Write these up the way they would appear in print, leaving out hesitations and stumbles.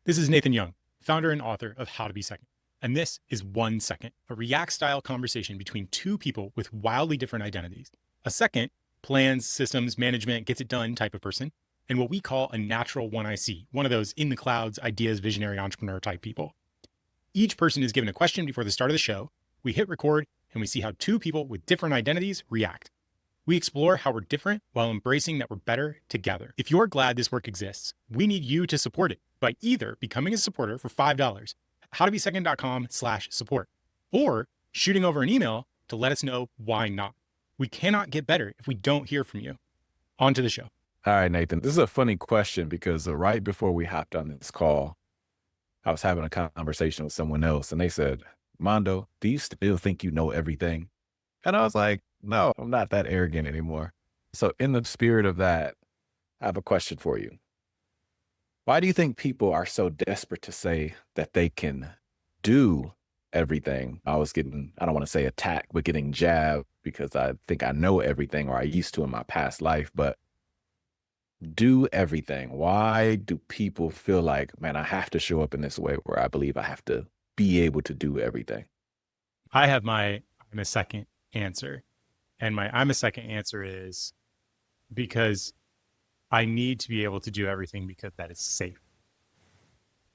This is Nathan Young, founder and author of How to Be Second. And this is 1 Second, a React style conversation between two people with wildly different identities. A second, plans, systems, management, gets it done type of person, and what we call a natural one I see, one of those in the clouds, ideas, visionary entrepreneur type people. Each person is given a question before the start of the show. We hit record and we see how two people with different identities react. We explore how we're different while embracing that we're better together. If you're glad this work exists, we need you to support it by either becoming a supporter for $5, howtobesecond.com/support, or shooting over an email to let us know why not. We cannot get better if we don't hear from you. On to the show. All right, Nathan, this is a funny question because right before we hopped on this call, I was having a conversation with someone else and they said, Mondo, do you still think you know everything? And I was like, no, I'm not that arrogant anymore. So in the spirit of that, I have a question for you. Why do you think people are so desperate to say that they can do everything? I don't want to say attacked, but getting jabbed because I think I know everything or I used to in my past life, but do everything. Why do people feel like, man, I have to show up in this way where I believe I have to be able to do everything? I have my I'm a second answer. And my I'm a second answer is because I need to be able to do everything because that is safe.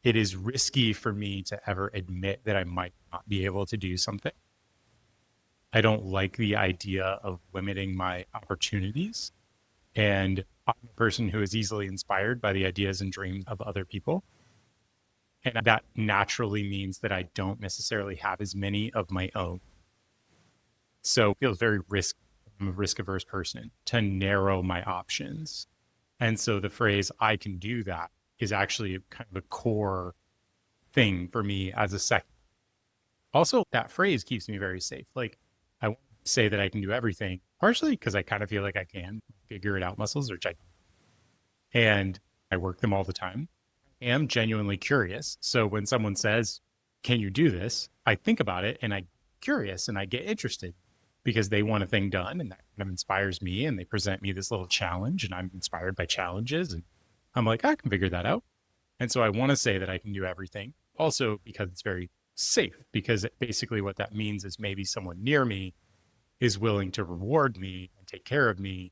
It is risky for me to ever admit that I might not be able to do something. I don't like the idea of limiting my opportunities. And I'm a person who is easily inspired by the ideas and dreams of other people. And that naturally means that I don't necessarily have as many of my own. So it feels very I'm a risk averse person to narrow my options. And so the phrase, I can do that, is actually kind of a core thing for me as a second. Also, that phrase keeps me very safe. Like, I won't say that I can do everything, partially because I kind of feel like I can. Figure it out muscles are gigantic. And I work them all the time. I am genuinely curious. So when someone says, can you do this? I think about it and I'm curious and I get interested because they want a thing done, and that kind of inspires me, and they present me this little challenge and I'm inspired by challenges, and I'm like, I can figure that out. And so I want to say that I can do everything, also because it's very safe, because basically what that means is maybe someone near me is willing to reward me and take care of me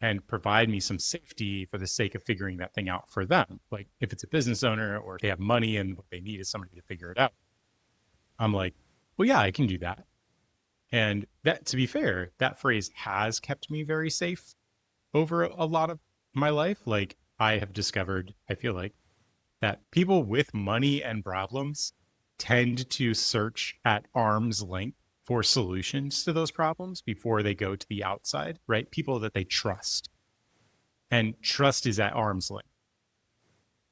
and provide me some safety for the sake of figuring that thing out for them. Like if it's a business owner or they have money and what they need is somebody to figure it out, I'm like, well, yeah, I can do that. And that, to be fair, that phrase has kept me very safe over a lot of my life. Like I have discovered, I feel like, that people with money and problems tend to search at arm's length for solutions to those problems before they go to the outside, right? People that they trust. And trust is at arm's length.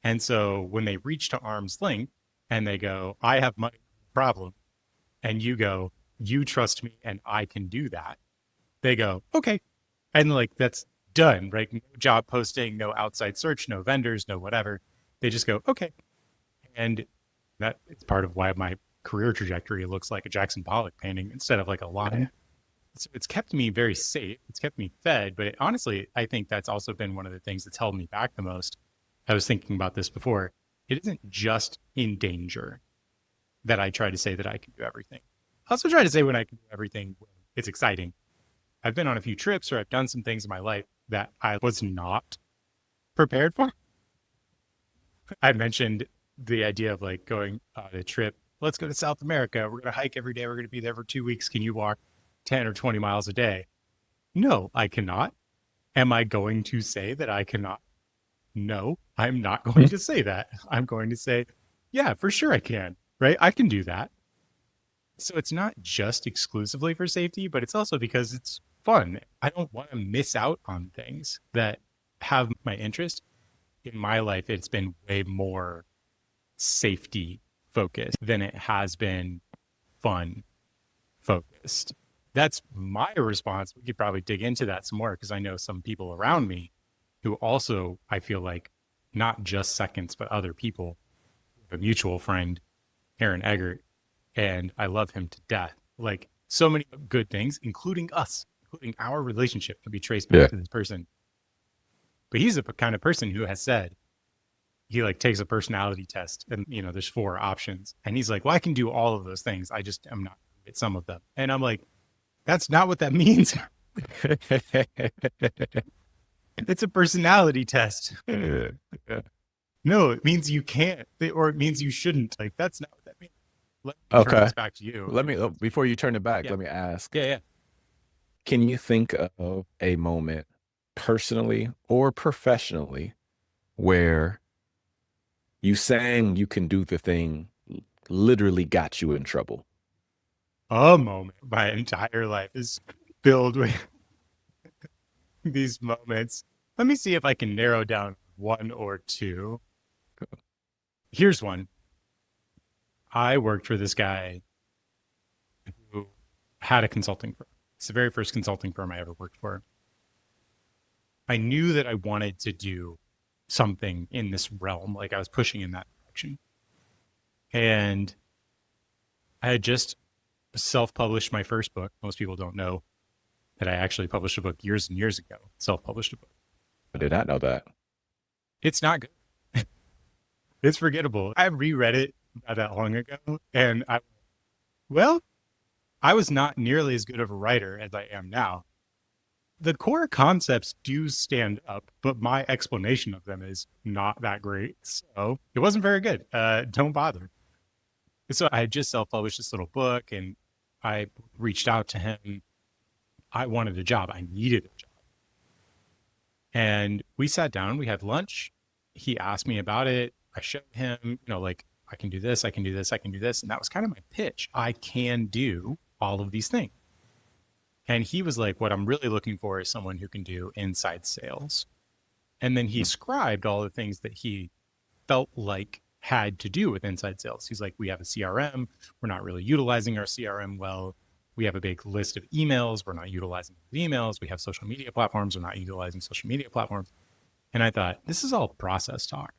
And so when they reach to arm's length and they go, I have money problem, and you go, you trust me and I can do that, they go, okay. And like, that's done, right? No job posting, no outside search, no vendors, no whatever. They just go, okay. And that is part of why my career trajectory looks like a Jackson Pollock painting instead of like a line. So it's kept me very safe. It's kept me fed. But honestly, I think that's also been one of the things that's held me back the most. I was thinking about this before. It isn't just in danger that I try to say that I can do everything. I also try to say when I can do everything, it's exciting. I've been on a few trips or I've done some things in my life that I was not prepared for. I mentioned the idea of like going on a trip. Let's go to South America. We're going to hike every day. We're going to be there for 2 weeks. Can you walk 10 or 20 miles a day? No, I cannot. Am I going to say that I cannot? No, I'm not going to say that. I'm going to say, yeah, for sure I can, right? I can do that. So it's not just exclusively for safety, but it's also because it's fun. I don't want to miss out on things that have my interest. In my life, it's been way more safety focused than it has been fun focused. That's my response. We could probably dig into that some more because I know some people around me who also, I feel like, not just seconds, but other people. A mutual friend, Aaron Eggert, and I love him to death. Like so many good things, including us, including our relationship, can be traced back to this person. But he's the kind of person who has said, he like takes a personality test, and there's 4 options, and he's like, well, I can do all of those things, I just am not good at some of them. And I'm like, that's not what that means. It's a personality test. Yeah. No, it means you can't, or it means you shouldn't. Like, that's not what that means. Let me turn Okay. this back to you. Let me, before you turn it back, Yeah. let me ask, Yeah. can you think of a moment personally or professionally where you saying you can do the thing literally got you in trouble? A moment. My entire life is filled with these moments. Let me see if I can narrow down 1 or 2. Here's one. I worked for this guy who had a consulting firm. It's the very first consulting firm I ever worked for. I knew that I wanted to do something in this realm. Like, I was pushing in that direction. And I had just self-published my first book. Most people don't know that I actually published a book years and years ago. Self-published a book. I did not know that. It's not good. It's forgettable. I reread it not that long ago, and I was not nearly as good of a writer as I am now. The core concepts do stand up, but my explanation of them is not that great. So it wasn't very good. Don't bother. So I had just self-published this little book, and I reached out to him. I wanted a job. I needed a job. And we sat down, we had lunch. He asked me about it. I showed him, like, I can do this, I can do this, I can do this. And that was kind of my pitch. I can do all of these things. And he was like, what I'm really looking for is someone who can do inside sales. And then he described all the things that he felt like had to do with inside sales. He's like, we have a CRM. We're not really utilizing our CRM well. We have a big list of emails. We're not utilizing the emails. We have social media platforms. We're not utilizing social media platforms. And I thought, this is all process talk.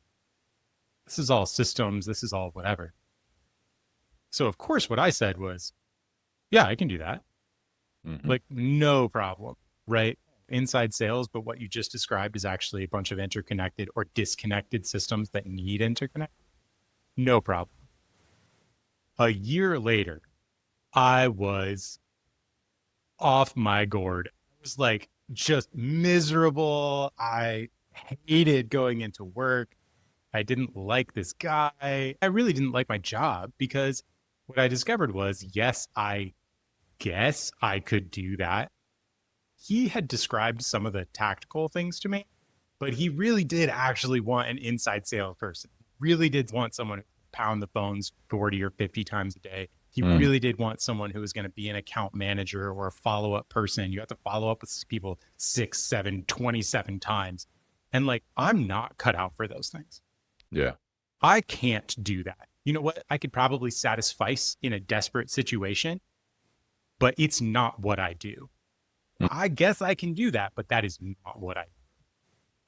This is all systems. This is all whatever. So, of course, what I said was, yeah, I can do that. Mm-hmm. Like, no problem, right? Inside sales, but what you just described is actually a bunch of interconnected or disconnected systems that need interconnect. No problem. A year later, I was off my gourd. I was like just miserable. I hated going into work. I didn't like this guy. I really didn't like my job, because what I discovered was, yes, I guess I could do that. He had described some of the tactical things to me, but he really did actually want an inside sales person. Really did want someone who could pound the phones 40 or 50 times a day. He really did want someone who was going to be an account manager or a follow-up person. You have to follow up with people 6, 7, 27 times. And like, I'm not cut out for those things. Yeah. I can't do that. You know what? I could probably satisfy in a desperate situation, but it's not what I do. I guess I can do that, but that is not what I do.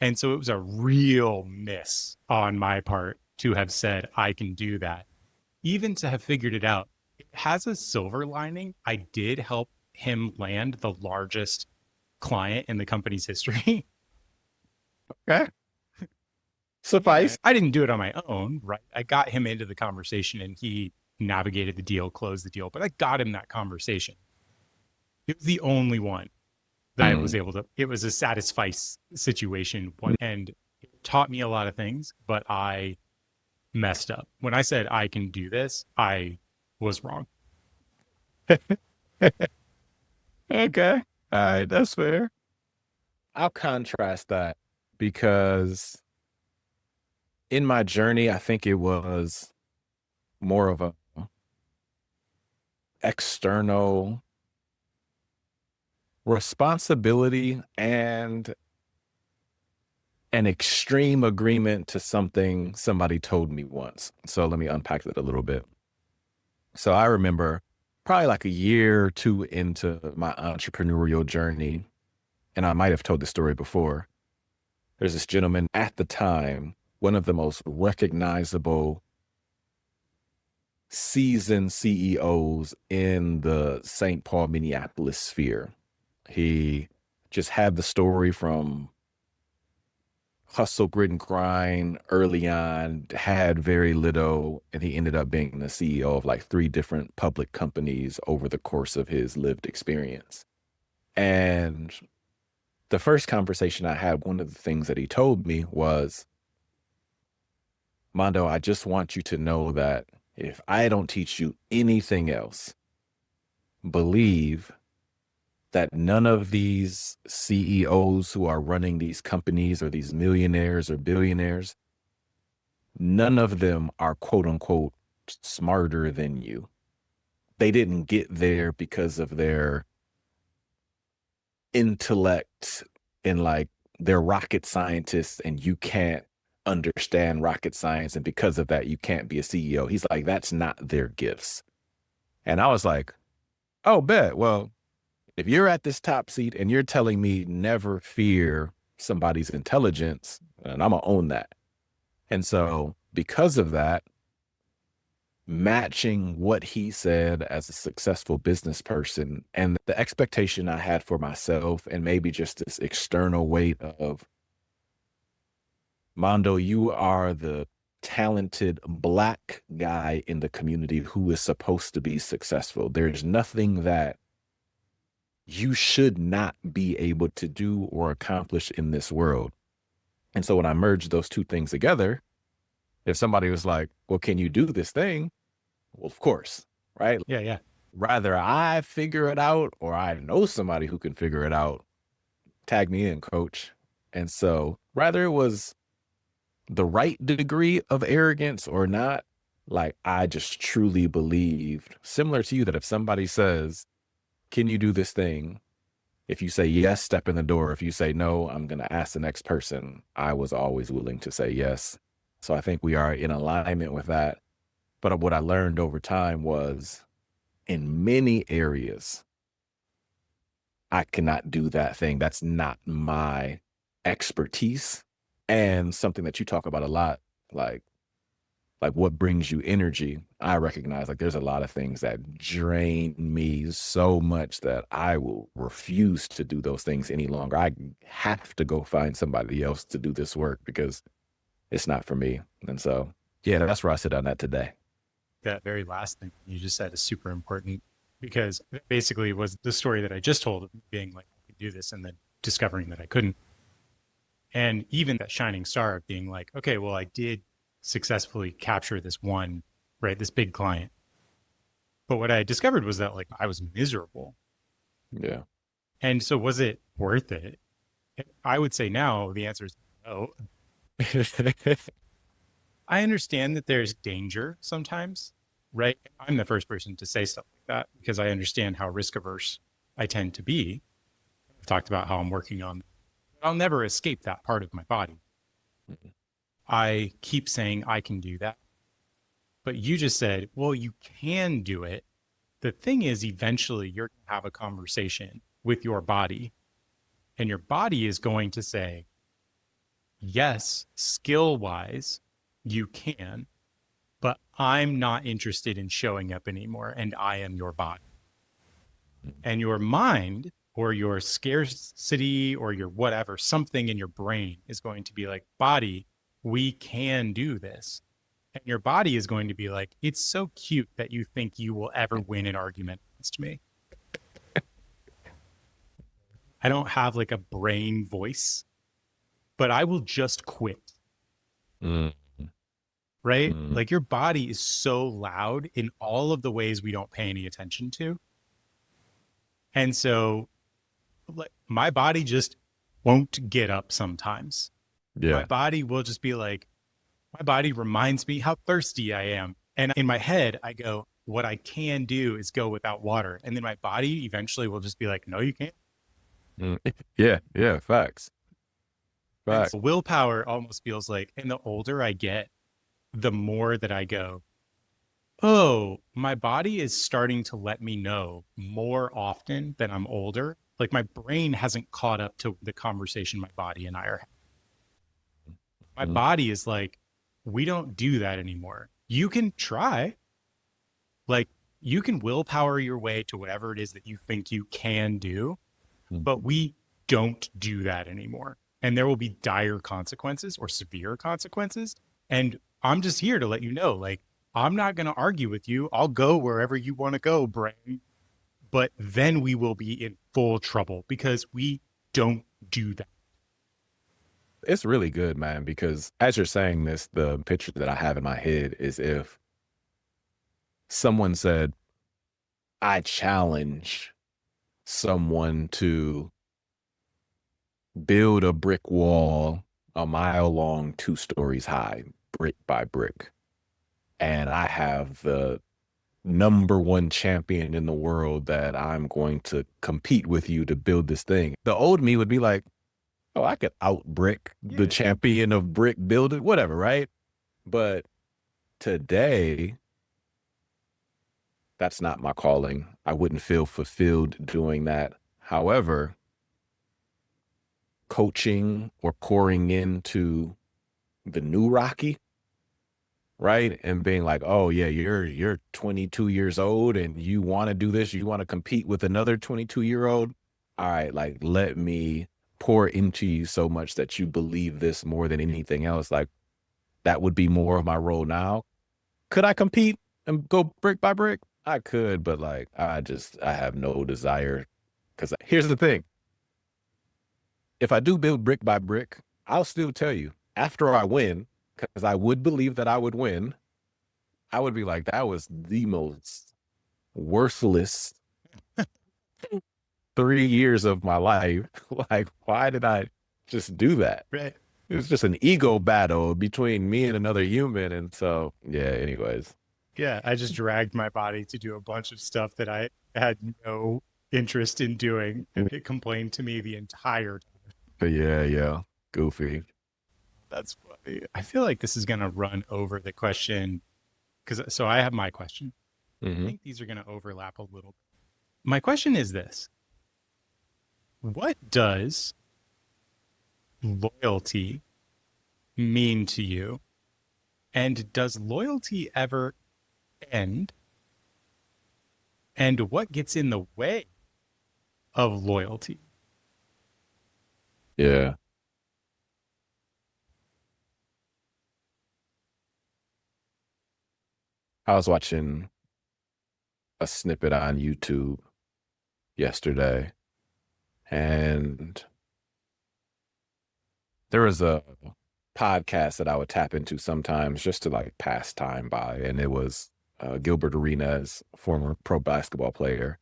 And so it was a real miss on my part to have said, I can do that. Even to have figured it out, it has a silver lining. I did help him land the largest client in the company's history. Okay. Suffice. I didn't do it on my own, right? I got him into the conversation, and he navigated the deal, closed the deal, but I got him that conversation. It was the only one that I was able to. It was a satisfy situation, and it taught me a lot of things, but I messed up. When I said I can do this, I was wrong. Okay. All right. That's fair. I'll contrast that, because in my journey, I think it was more of a external responsibility and an extreme agreement to something somebody told me once. So let me unpack that a little bit. So I remember probably like a year or two into my entrepreneurial journey, and I might have told this story before. There's this gentleman at the time, one of the most recognizable seasoned CEOs in the St. Paul, Minneapolis sphere. He just had the story from hustle, grit, and grind early on, had very little, and he ended up being the CEO of like 3 different public companies over the course of his lived experience. And the first conversation I had, one of the things that he told me was, Mondo, I just want you to know that if I don't teach you anything else, believe that none of these CEOs who are running these companies or these millionaires or billionaires, none of them are quote unquote smarter than you. They didn't get there because of their intellect and like they're rocket scientists and you can't understand rocket science. And because of that, you can't be a CEO. He's like, that's not their gifts. And I was like, oh, bet. Well, if you're at this top seat and you're telling me never fear somebody's intelligence, and I'm gonna own that. And so because of that, matching what he said as a successful business person and the expectation I had for myself, and maybe just this external weight of, Mondo, you are the talented Black guy in the community who is supposed to be successful. There's nothing that you should not be able to do or accomplish in this world. And so when I merged those two things together, if somebody was like, well, can you do this thing? Well, of course, right? Yeah, yeah. Rather I figure it out or I know somebody who can figure it out, tag me in, coach. And so rather it was the right degree of arrogance or not, like I just truly believed, similar to you, that if somebody says, can you do this thing? If you say yes, step in the door. If you say no, I'm going to ask the next person. I was always willing to say yes. So I think we are in alignment with that. But what I learned over time was in many areas, I cannot do that thing. That's not my expertise. And something that you talk about a lot, like what brings you energy. I recognize like there's a lot of things that drain me so much that I will refuse to do those things any longer. I have to go find somebody else to do this work because it's not for me. And so, yeah, that's where I sit on that today. That very last thing you just said is super important because it basically was the story that I just told of being like, I could do this and then discovering that I couldn't. And even that shining star of being like, okay, well, I did successfully capture this one, right? This big client. But what I discovered was that like I was miserable. Yeah. And so was it worth it? I would say now the answer is no. I understand that there's danger sometimes, right? I'm the first person to say stuff like that because I understand how risk averse I tend to be. I've talked about how I'm working on, I'll never escape that part of my body. I keep saying I can do that. But you just said, well, you can do it. The thing is, eventually you're going to have a conversation with your body, and your body is going to say, yes, skill wise, you can, but I'm not interested in showing up anymore, and I am your body. And your mind or your scarcity or your whatever, something in your brain is going to be like, body, we can do this. And your body is going to be like, it's so cute that you think you will ever win an argument against me. I don't have like a brain voice, but I will just quit. Mm. Right? Mm. Like your body is so loud in all of the ways we don't pay any attention to. And so like, my body just won't get up sometimes. My Yeah. body will just be like, my body reminds me how thirsty I am. And in my head, I go, what I can do is go without water. And then my body eventually will just be like, no, you can't. Mm. Yeah. Yeah. Facts. And Facts. so willpower almost feels like, and the older I get, the more that I go, oh, my body is starting to let me know more often than I'm older. Like my brain hasn't caught up to the conversation my body and I are having. My Mm. body is like, we don't do that anymore. You can try, like, you can willpower your way to whatever it is that you think you can do, Mm. but we don't do that anymore. and there will be dire consequences or severe consequences. And I'm just here to let you know, like, I'm not going to argue with you. I'll go wherever you want to go, brain. But then we will be in full trouble because we don't do that. It's really good, man, because as you're saying this, the picture that I have in my head is if someone said, I challenge someone to build a brick wall a mile long, 2 stories high, brick by brick. And I have the number one champion in the world that I'm going to compete with you to build this thing. The old me would be like, oh, I could out brick the Yeah. champion of brick building, whatever, right? But today, that's not my calling. I wouldn't feel fulfilled doing that. However, coaching or pouring into the new Rocky, right? And being like, oh yeah, you're 22 years old and you want to do this, you want to compete with another 22-year-old. All right, like let me pour into you so much that you believe this more than anything else. Like that would be more of my role now. Could I compete and go brick by brick? I could, but like I have no desire. Because here's the thing. If I do build brick by brick, I'll still tell you after I win, because I would believe that I would win. I would be like, that was the most worthless 3 years of my life. Like, why did I just do that? Right. It was just an ego battle between me and another human. And so, yeah, anyways. Yeah. I just dragged my body to do a bunch of stuff that I had no interest in doing. And it complained to me the entire time. But yeah. Goofy. That's funny. I feel like this is going to run over the question because so I have my question. I Mm-hmm. think these are going to overlap a little bit. My question is this: what does loyalty mean to you? And does loyalty ever end? And what gets in the way of loyalty? Yeah. I was watching a snippet on YouTube yesterday, and there was a podcast that I would tap into sometimes just to like pass time by, and it was Gilbert Arenas, former pro basketball player.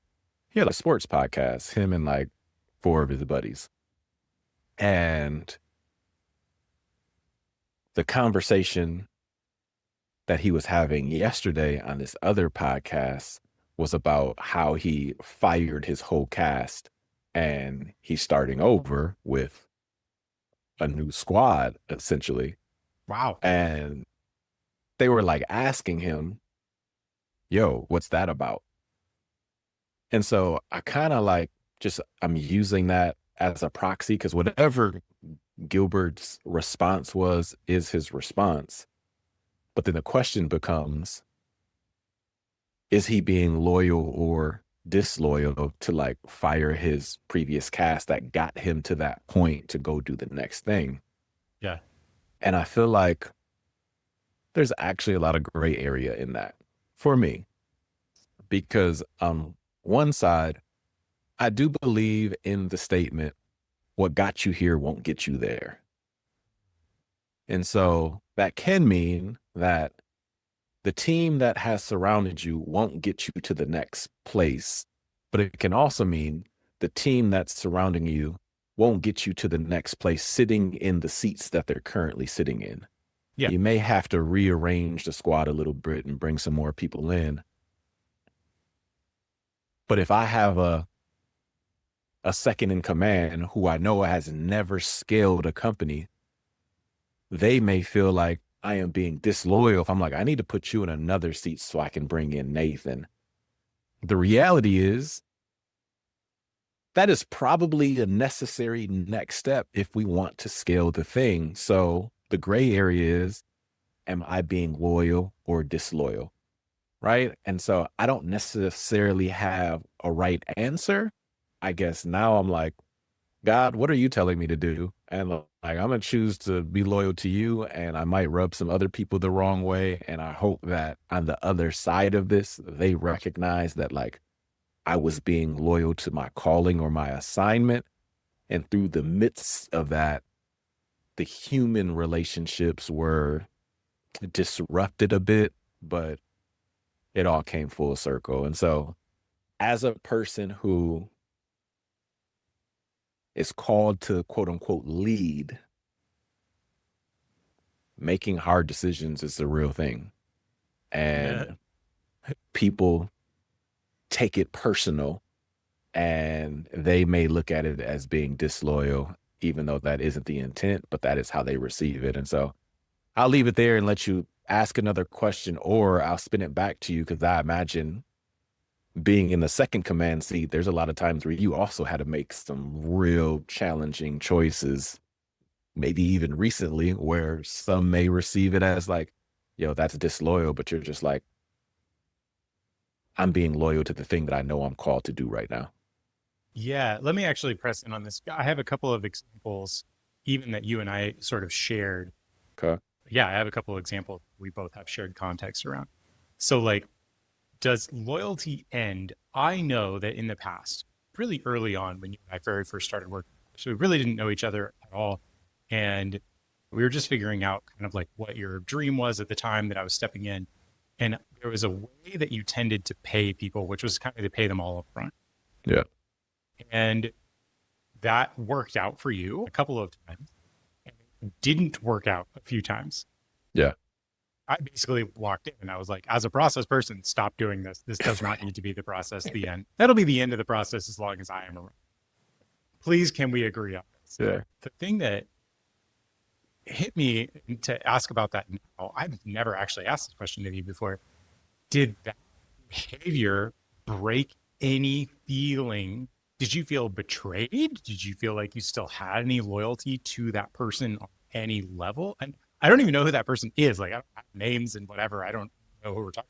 He had a sports podcast, him and like 4 of his buddies, and the conversation that he was having yesterday on this other podcast was about how he fired his whole cast and he's starting over with a new squad essentially. Wow. And they were like asking him, yo, what's that about? And so I kind of like I'm using that as a proxy because whatever Gilbert's response was is his response. But then the question becomes, is he being loyal or disloyal to like fire his previous cast that got him to that point to go do the next thing? Yeah. And I feel like there's actually a lot of gray area in that for me, because on one side, I do believe in the statement, what got you here won't get you there. And so that can mean that the team that has surrounded you won't get you to the next place, but it can also mean the team that's surrounding you won't get you to the next place sitting in the seats that they're currently sitting in. Yeah. You may have to rearrange the squad a little bit and bring some more people in. But if I have a second in command who I know has never scaled a company, they may feel like I am being disloyal if I'm like, I need to put you in another seat so I can bring in Nathan. The reality is that is probably a necessary next step if we want to scale the thing. So the gray area is, am I being loyal or disloyal? Right. And so I don't necessarily have a right answer. I guess now I'm like, God, what are you telling me to do? And Like, I'm gonna choose to be loyal to you, and I might rub some other people the wrong way. And I hope that on the other side of this, they recognize that like I was being loyal to my calling or my assignment. And through the midst of that, the human relationships were disrupted a bit, but it all came full circle. And so, as a person who is called to quote unquote lead, making hard decisions is the real thing. Yeah. And people take it personal and they may look at it as being disloyal, even though that isn't the intent, but that is how they receive it. And so I'll leave it there and let you ask another question, or I'll spin it back to you because I imagine being in the second command seat, there's a lot of times where you also had to make some real challenging choices, maybe even recently, where some may receive it as like, yo, that's disloyal, but you're just like, I'm being loyal to the thing that I know I'm called to do right now. Yeah, let me actually press in on this. I have a couple of examples, even that you and I sort of shared. Okay. Yeah, I have a couple of examples we both have shared context around. So, like, does loyalty end? I know that in the past, really early on when you and I very first started working, so we really didn't know each other at all. And we were just figuring out kind of like what your dream was at the time that I was stepping in. And there was a way that you tended to pay people, which was kind of to pay them all up front. Yeah. And that worked out for you a couple of times and it didn't work out a few times. Yeah. I basically walked in and I was like, as a process person, stop doing this. This does not need to be the process, the end. That'll be the end of the process as long as I am around. Please, can we agree on this? Yeah. The thing that hit me to ask about that now, I've never actually asked this question to you before. Did that behavior break any feeling? Did you feel betrayed? Did you feel like you still had any loyalty to that person on any level? And I don't even know who that person is. Like, I don't have names and whatever. I don't know who we're talking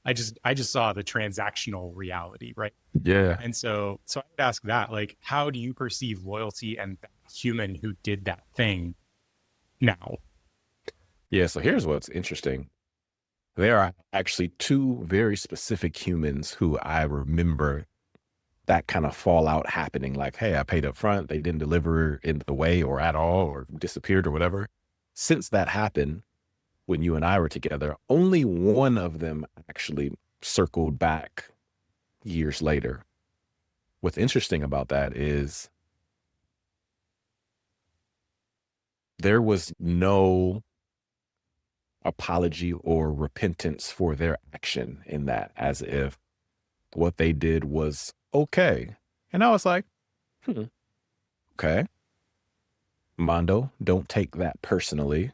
about. I just saw the transactional reality, right? Yeah. And so I would ask that, like, how do you perceive loyalty and that human who did that thing now? Yeah. So here's what's interesting. There are actually two very specific humans who I remember that kind of fallout happening. Like, hey, I paid up front. They didn't deliver in the way or at all or disappeared or whatever. Since that happened, when you and I were together, only one of them actually circled back years later. What's interesting about that is there was no apology or repentance for their action in that, as if what they did was okay. And I was like, hmm, okay, Mondo, don't take that personally.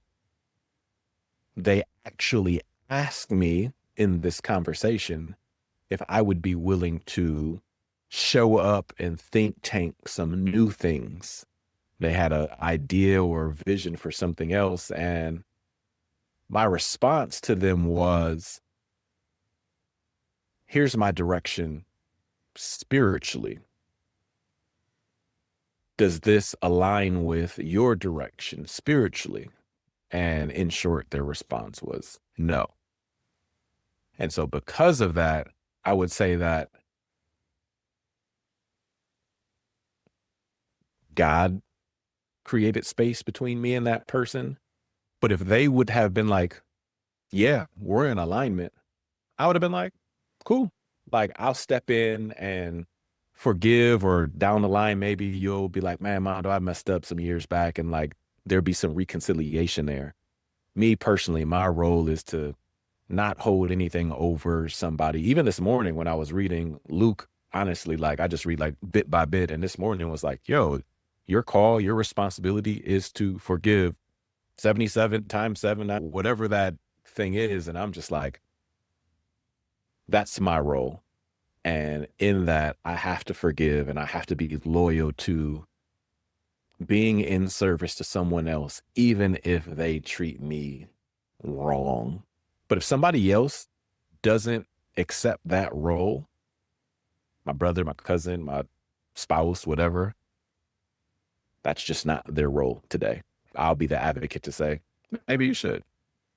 They actually asked me in this conversation if I would be willing to show up and think tank some new things. They had an idea or vision for something else. And my response to them was, here's my direction spiritually. Does this align with your direction spiritually? And in short, their response was no. And so, because of that, I would say that God created space between me and that person. But if they would have been like, yeah, we're in alignment, I would have been like, cool. Like, I'll step in and forgive, or down the line, maybe you'll be like, man, Mondo, I messed up some years back. And like, there'll be some reconciliation there. Me personally, my role is to not hold anything over somebody. Even this morning when I was reading Luke, honestly, like I just read like bit by bit. And this morning was like, yo, your call, your responsibility is to forgive 77 times seven, whatever that thing is. And I'm just like, that's my role. And in that, I have to forgive and I have to be loyal to being in service to someone else, even if they treat me wrong. But if somebody else doesn't accept that role, my brother, my cousin, my spouse, whatever, that's just not their role today. I'll be the advocate to say, maybe you should.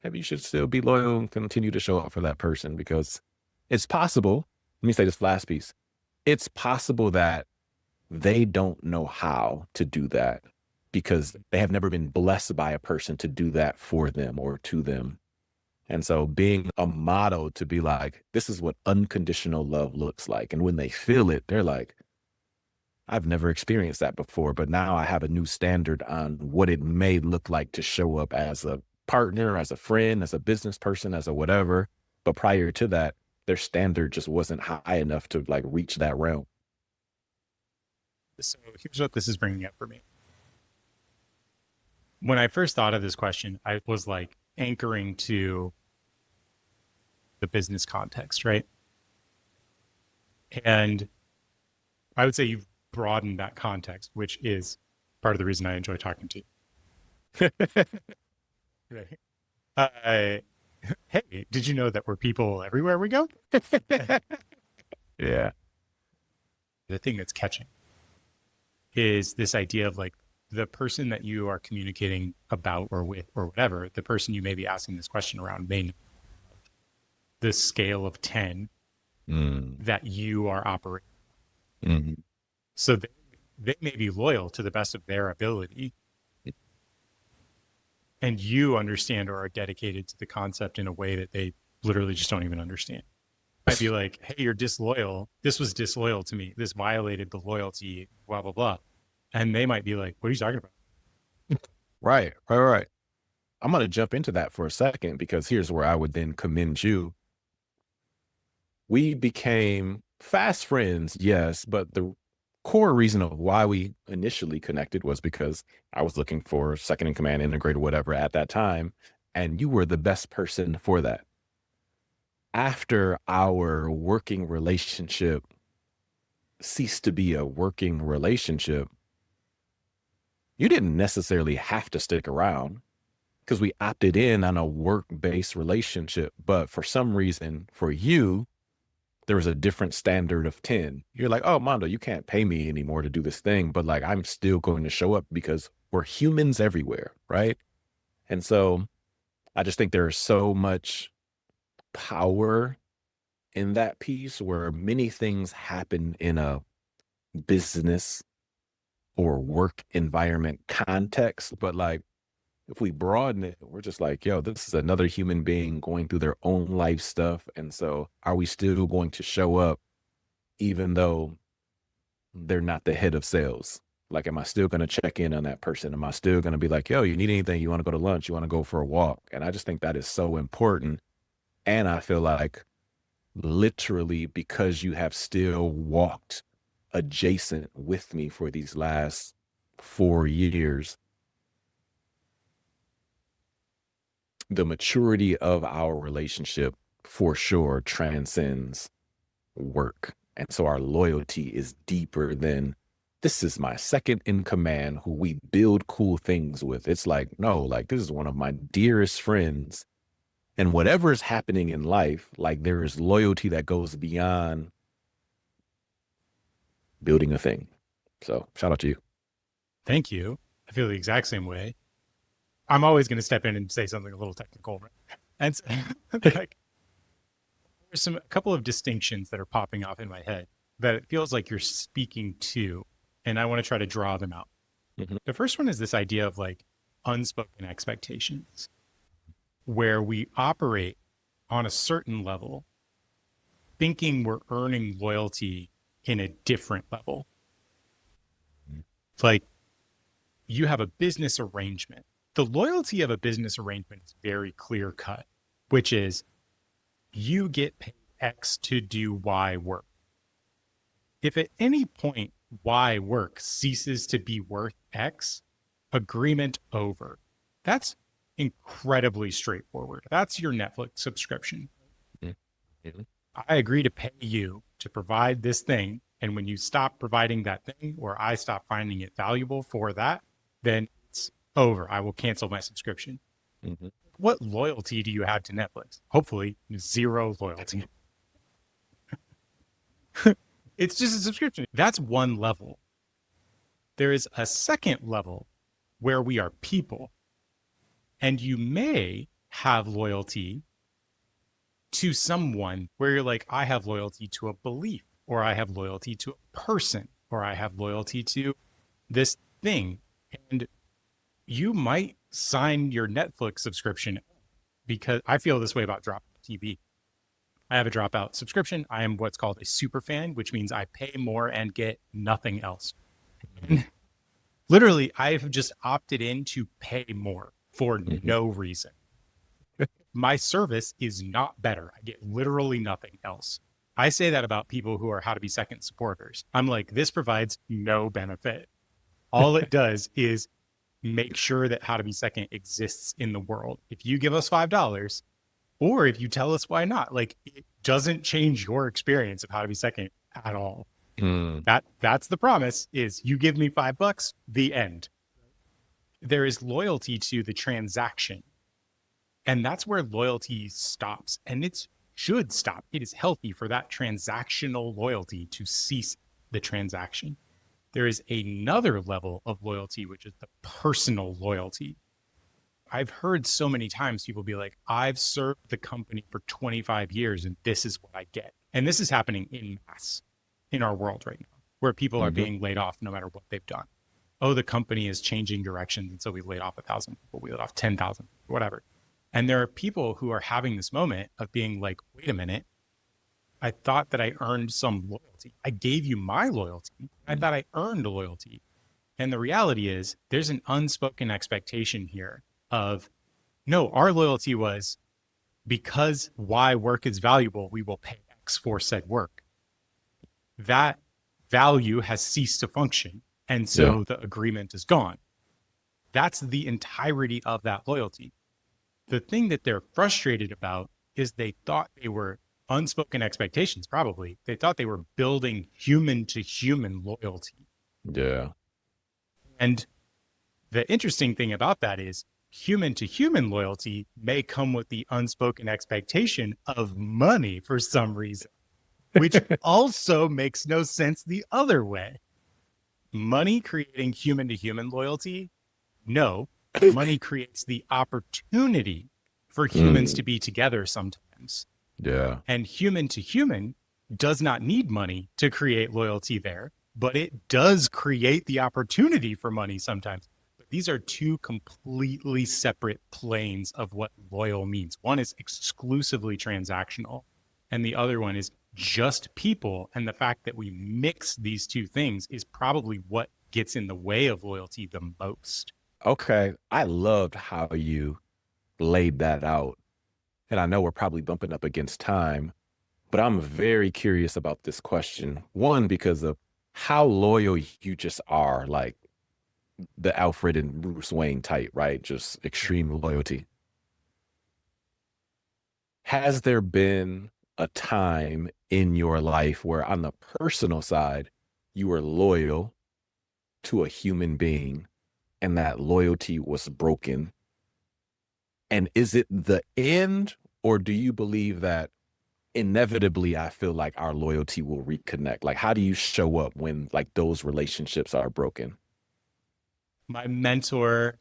Maybe you should still be loyal and continue to show up for that person because it's possible. Let me say this last piece. It's possible that they don't know how to do that because they have never been blessed by a person to do that for them or to them. And so being a model to be like, this is what unconditional love looks like. And when they feel it, they're like, I've never experienced that before, but now I have a new standard on what it may look like to show up as a partner, as a friend, as a business person, as a whatever. But prior to that, their standard just wasn't high enough to like reach that realm. So here's what this is bringing up for me. When I first thought of this question, I was like anchoring to the business context, right? And I would say you've broadened that context, which is part of the reason I enjoy talking to you. Right. Uh, hey, did you know that we're people everywhere we go? Yeah. The thing that's catching is this idea of like the person that you are communicating about or with or whatever, the person you may be asking this question around may know the scale of 10 Mm, that you are operating. mhm. So they may be loyal to the best of their ability, and you understand or are dedicated to the concept in a way that they literally just don't even understand. Might be like, hey, you're disloyal. This was disloyal to me. This violated the loyalty, blah, blah, blah. And they might be like, what are you talking about? Right, right, right. I'm going to jump into that for a second because here's where I would then commend you. We became fast friends, yes, but the core reason of why we initially connected was because I was looking for second in command, integrator, whatever at that time, and you were the best person for that. After our working relationship ceased to be a working relationship, you didn't necessarily have to stick around because we opted in on a work-based relationship. But for some reason, for you, there was a different standard of 10. You're like, oh, Mondo, you can't pay me anymore to do this thing, but like I'm still going to show up because we're humans everywhere, right? And so I just think there's so much power in that piece where many things happen in a business or work environment context, but like if we broaden it, we're just like, yo, this is another human being going through their own life stuff. And so are we still going to show up even though they're not the head of sales? Like, am I still going to check in on that person? Am I still going to be like, yo, you need anything? You want to go to lunch? You want to go for a walk? And I just think that is so important. And I feel like literally because you have still walked adjacent with me for these last 4 years, the maturity of our relationship for sure transcends work. And so our loyalty is deeper than this is my second in command who we build cool things with. It's like, no, like this is one of my dearest friends. And whatever is happening in life, like there is loyalty that goes beyond building a thing. So shout out to you. Thank you. I feel the exact same way. I'm always going to step in and say something a little technical. Right? And so, like, there's a couple of distinctions that are popping off in my head that it feels like you're speaking to, and I want to try to draw them out. Mhm. The first one is this idea of like unspoken expectations, where we operate on a certain level, thinking we're earning loyalty in a different level. It's like you have a business arrangement. The loyalty of a business arrangement is very clear cut, which is you get paid X to do Y work. If at any point Y work ceases to be worth X, agreement over. That's incredibly straightforward. That's your Netflix subscription. Mhm. Mhm. I agree to pay you to provide this thing. And when you stop providing that thing, or I stop finding it valuable for that, then it's over. I will cancel my subscription. Mhm. What loyalty do you have to Netflix? Hopefully, zero loyalty. It's just a subscription. That's one level. There is a second level where we are people. And you may have loyalty to someone where you're like, I have loyalty to a belief, or I have loyalty to a person, or I have loyalty to this thing. And you might sign your Netflix subscription, because I feel this way about Dropout TV. I have a Dropout subscription. I am what's called a super fan, which means I pay more and get nothing else. And literally, I've just opted in to pay more for no reason. My service is not better. I get literally nothing else. I say that about people who are How to Be Second supporters. I'm like, this provides no benefit. All it does is make sure that How to Be Second exists in the world. If you give us $5, or if you tell us why not, like, it doesn't change your experience of How to Be Second at all. That's the promise, is you give me $5, the end. There is loyalty to the transaction. And that's where loyalty stops. And it should stop. It is healthy for that transactional loyalty to cease the transaction. There is another level of loyalty, which is the personal loyalty. I've heard so many times people be like, I've served the company for 25 years and this is what I get. And this is happening in mass in our world right now, where people are being laid off no matter what they've done. Oh, the company is changing directions. And so we laid off 1,000 people, we laid off 10,000, whatever. And there are people who are having this moment of being like, wait a minute, I thought that I earned some loyalty. I gave you my loyalty. I thought I earned loyalty. And the reality is there's an unspoken expectation here of, no, our loyalty was because Y work is valuable, we will pay X for said work. That value has ceased to function. And so the agreement is gone. That's the entirety of that loyalty. The thing that they're frustrated about is they thought they were unspoken expectations, probably. They thought they were building human to human loyalty. Yeah. And the interesting thing about that is human to human loyalty may come with the unspoken expectation of money for some reason, which also makes no sense the other way. Money creating human to human loyalty? No. Money creates the opportunity for humans to be together sometimes. Yeah. And human to human does not need money to create loyalty there, but it does create the opportunity for money sometimes. But these are two completely separate planes of what loyal means. One is exclusively transactional, and the other one is just people. And the fact that we mix these two things is probably what gets in the way of loyalty the most. Okay. I loved how you laid that out. And I know we're probably bumping up against time, but I'm very curious about this question. One, because of how loyal you just are, like the Alfred and Bruce Wayne type, right? Just extreme loyalty. Has there been a time in your life where, on the personal side, you were loyal to a human being and that loyalty was broken? And is it the end, or do you believe that inevitably, I feel like our loyalty will reconnect? Like, how do you show up when like those relationships are broken? My mentor,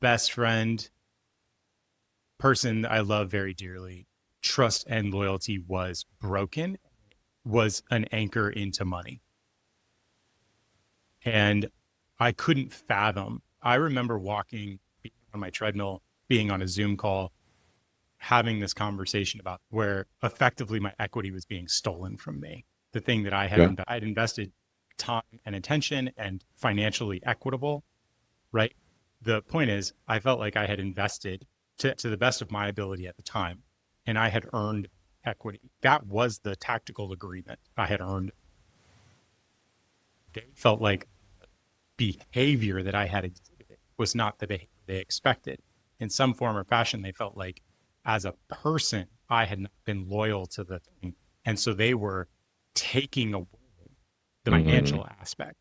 best friend, person I love very dearly, trust and loyalty was broken, was an anchor into money. And I couldn't fathom. I remember walking on my treadmill, being on a Zoom call, having this conversation about where effectively my equity was being stolen from me. The thing that I had, I'd invested time and attention and financially equitable, right? The point is, I felt like I had invested to the best of my ability at the time, and I had earned equity. That was the tactical agreement I had earned. They felt like behavior that I had exhibited was not the behavior they expected. In some form or fashion, they felt like as a person, I had not been loyal to the thing. And so they were taking away the financial aspect.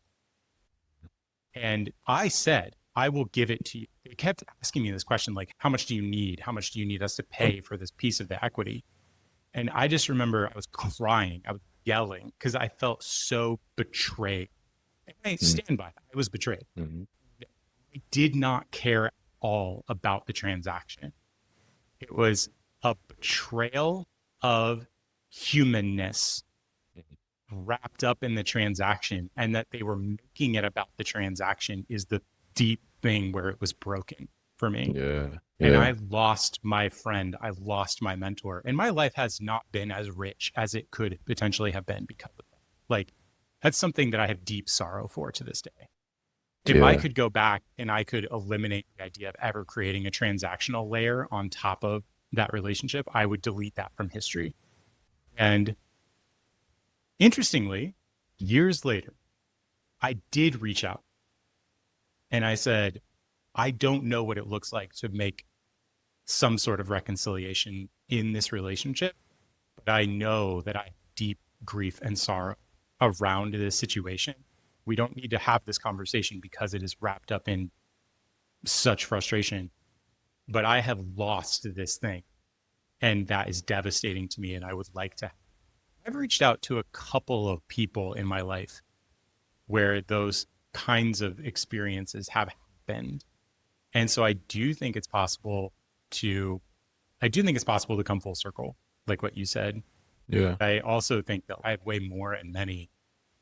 And I said, I will give it to you. They kept asking me this question, like, how much do you need? How much do you need us to pay for this piece of the equity? And I just remember I was crying. I was yelling because I felt so betrayed. And I stand by that. I was betrayed. I did not care at all about the transaction. It was a betrayal of humanness wrapped up in the transaction, and that they were making it about the transaction is the deep thing where it was broken for me. Yeah. And Yeah. I lost my friend. I lost my mentor. And my life has not been as rich as it could potentially have been because of that. Like, that's something that I have deep sorrow for to this day. If I Yeah. could go back and I could eliminate the idea of ever creating a transactional layer on top of that relationship, I would delete that from history. And interestingly, years later, I did reach out and I said, I don't know what it looks like to make some sort of reconciliation in this relationship, but I know that I have deep grief and sorrow around this situation. We don't need to have this conversation because it is wrapped up in such frustration, but I have lost this thing, and that is devastating to me. And I would like to. I've reached out to a couple of people in my life where those kinds of experiences have happened. And so I do think it's possible to come full circle, like what you said. Yeah. I also think that I have way more and many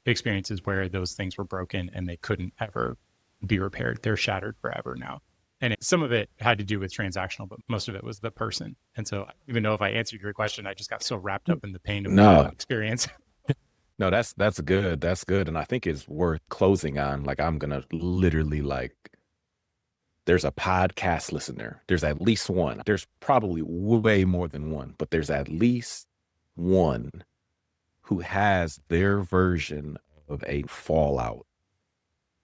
experiences where those things were broken and they couldn't ever be repaired. They're shattered forever now. And some of it had to do with transactional, but most of it was the person. And so I don't even know if I answered your question. I just got so wrapped up in the pain of my own No, experience. no, that's good. That's good. And I think it's worth closing on. Like I'm gonna literally like there's a podcast listener. There's at least one. There's probably way more than one, but there's at least one who has their version of a fallout.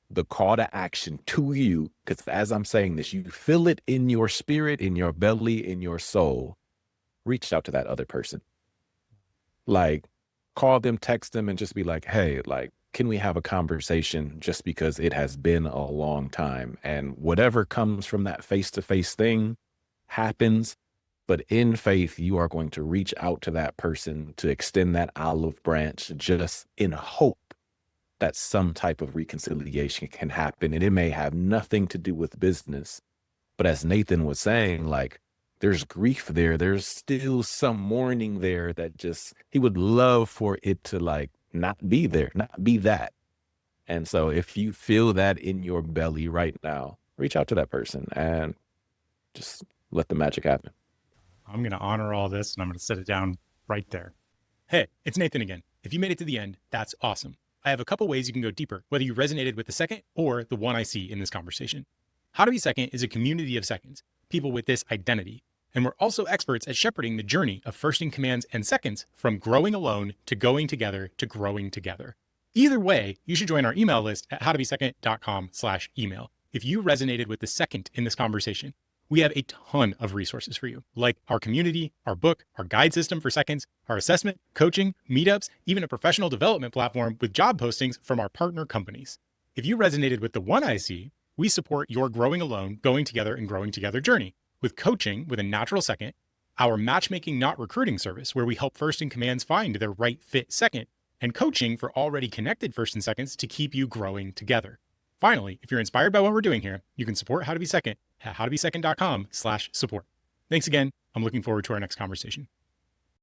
The call to action to you, because as I'm saying this, you feel it in your spirit, in your belly, in your soul. Reach out to that other person. Like, call them, text them, and just be like, hey, like, can we have a conversation just because it has been a long time? And whatever comes from that face to face thing happens. But in faith, you are going to reach out to that person to extend that olive branch just in hope that some type of reconciliation can happen. And it may have nothing to do with business. But as Nathan was saying, like, there's grief there. There's still some mourning there that just, he would love for it to like not be there, not be that. And so if you feel that in your belly right now, reach out to that person and just let the magic happen. I'm going to honor all this and I'm going to set it down right there. Hey, it's Nathan again. If you made it to the end, that's awesome. I have a couple ways you can go deeper, whether you resonated with the second or the one I see in this conversation. How to Be Second is a community of seconds, people with this identity. And we're also experts at shepherding the journey of first in commands and seconds from growing alone to going together to growing together. Either way, you should join our email list at howtobesecond.com/email. If you resonated with the second in this conversation, we have a ton of resources for you, like our community, our book, our guide system for seconds, our assessment, coaching, meetups, even a professional development platform with job postings from our partner companies. If you resonated with the one I see, we support your growing alone, going together, and growing together journey with coaching with a natural second, our matchmaking not recruiting service, where we help first in commands find their right fit second, and coaching for already connected first and seconds to keep you growing together. Finally, if you're inspired by what we're doing here, you can support How to Be Second at howtobesecond.com/support. Thanks again. I'm looking forward to our next conversation.